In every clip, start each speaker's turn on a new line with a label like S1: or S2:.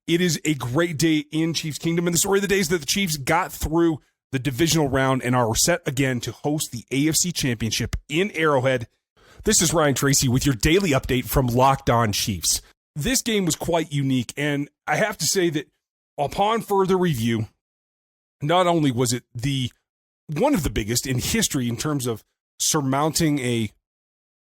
S1: It is a great day in Chiefs Kingdom, and the story of the day is that the Chiefs got through the divisional round and are set again to host the AFC Championship in Arrowhead. This is Ryan Tracy with your daily update from Locked On Chiefs. This game was quite unique, and I have to say that upon further review, not only was it one of the biggest in history in terms of surmounting a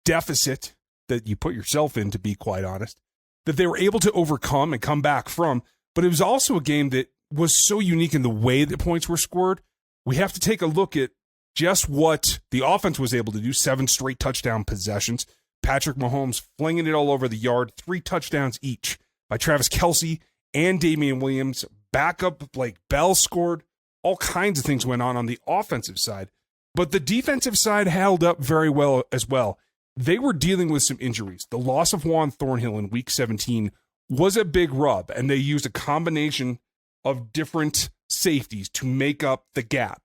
S1: deficit that you put yourself in, to be quite honest, that they were able to overcome and come back from, but it was also a game that was so unique in the way that points were scored. We have to take a look at just what the offense was able to do. 7 straight touchdown possessions. Patrick Mahomes flinging it all over the yard. 3 touchdowns each by Travis Kelce and Damian Williams. Backup Blake Bell scored. All kinds of things went on the offensive side. But the defensive side held up very well as well. They were dealing with some injuries. The loss of Juan Thornhill in Week 17 was a big rub, and they used a combination of different safeties to make up the gap.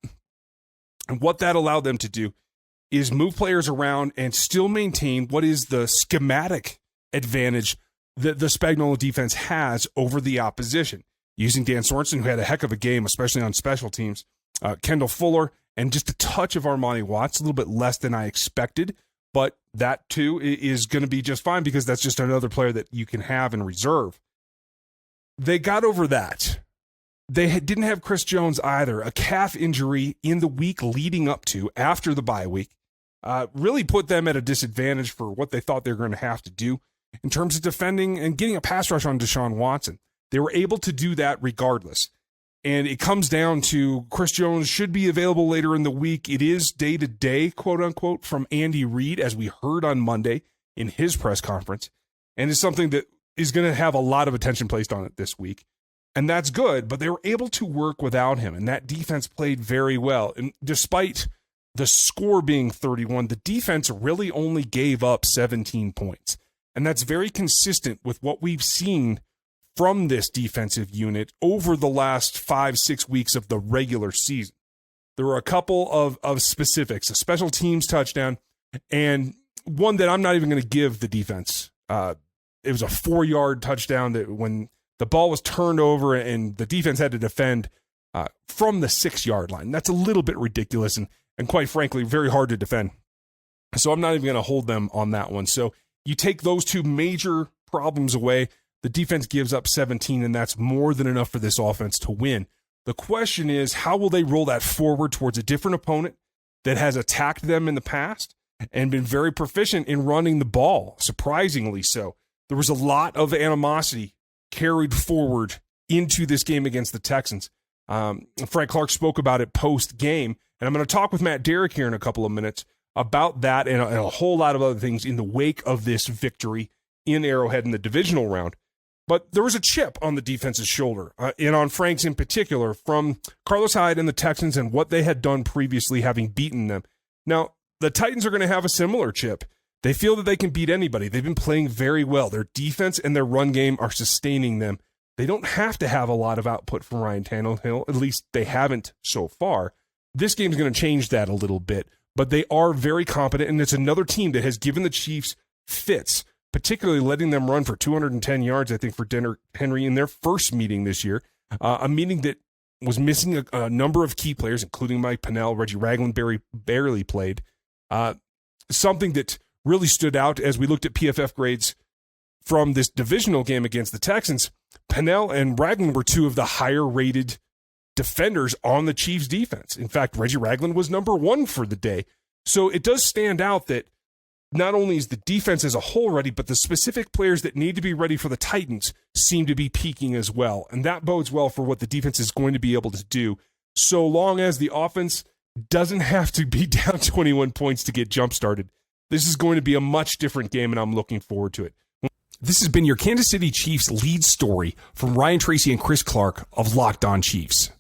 S1: And what that allowed them to do is move players around and still maintain what is the schematic advantage that the Spagnuolo defense has over the opposition. Using Dan Sorensen, who had a heck of a game, especially on special teams, Kendall Fuller, and just a touch of Armani Watts, a little bit less than I expected. But that, too, is going to be just fine because that's just another player that you can have in reserve. They got over that. They didn't have Chris Jones either. A calf injury in the week leading up to, after the bye week, really put them at a disadvantage for what they thought they were going to have to do in terms of defending and getting a pass rush on Deshaun Watson. They were able to do that regardless. And it comes down to Chris Jones should be available later in the week. It is day-to-day, quote-unquote, from Andy Reid, as we heard on Monday in his press conference. And it's something that is going to have a lot of attention placed on it this week. And that's good, but they were able to work without him. And that defense played very well. And despite the score being 31, the defense really only gave up 17 points. And that's very consistent with what we've seen from this defensive unit over the last 5-6 weeks of the regular season. There were a couple of specifics, a special teams touchdown, and one that I'm not even going to give the defense. It was a 4-yard touchdown that when the ball was turned over and the defense had to defend from the 6-yard line. That's a little bit ridiculous and quite frankly, very hard to defend. So I'm not even going to hold them on that one. So you take those two major problems away, the defense gives up 17, and that's more than enough for this offense to win. The question is, how will they roll that forward towards a different opponent that has attacked them in the past and been very proficient in running the ball, surprisingly so. There was a lot of animosity carried forward into this game against the Texans. Frank Clark spoke about it post-game, and I'm going to talk with Matt Derrick here in a couple of minutes about that and a whole lot of other things in the wake of this victory in Arrowhead in the divisional round. But there was a chip on the defense's shoulder, and on Frank's in particular, from Carlos Hyde and the Texans and what they had done previously, having beaten them. Now, the Titans are going to have a similar chip. They feel that they can beat anybody. They've been playing very well. Their defense and their run game are sustaining them. They don't have to have a lot of output from Ryan Tannehill. At least they haven't so far. This game's going to change that a little bit, but they are very competent, and it's another team that has given the Chiefs fits, particularly letting them run for 210 yards, I think, for Derrick Henry in their first meeting this year, a meeting that was missing a number of key players, including Mike Pennell. Reggie Ragland barely played. Something that really stood out as we looked at PFF grades from this divisional game against the Texans, Pennell and Ragland were two of the higher-rated defenders on the Chiefs' defense. In fact, Reggie Ragland was number 1 for the day. So it does stand out that not only is the defense as a whole ready, but the specific players that need to be ready for the Titans seem to be peaking as well. And that bodes well for what the defense is going to be able to do, so long as the offense doesn't have to be down 21 points to get jump-started. This is going to be a much different game, and I'm looking forward to it. This has been your Kansas City Chiefs lead story from Ryan Tracy and Chris Clark of Locked On Chiefs.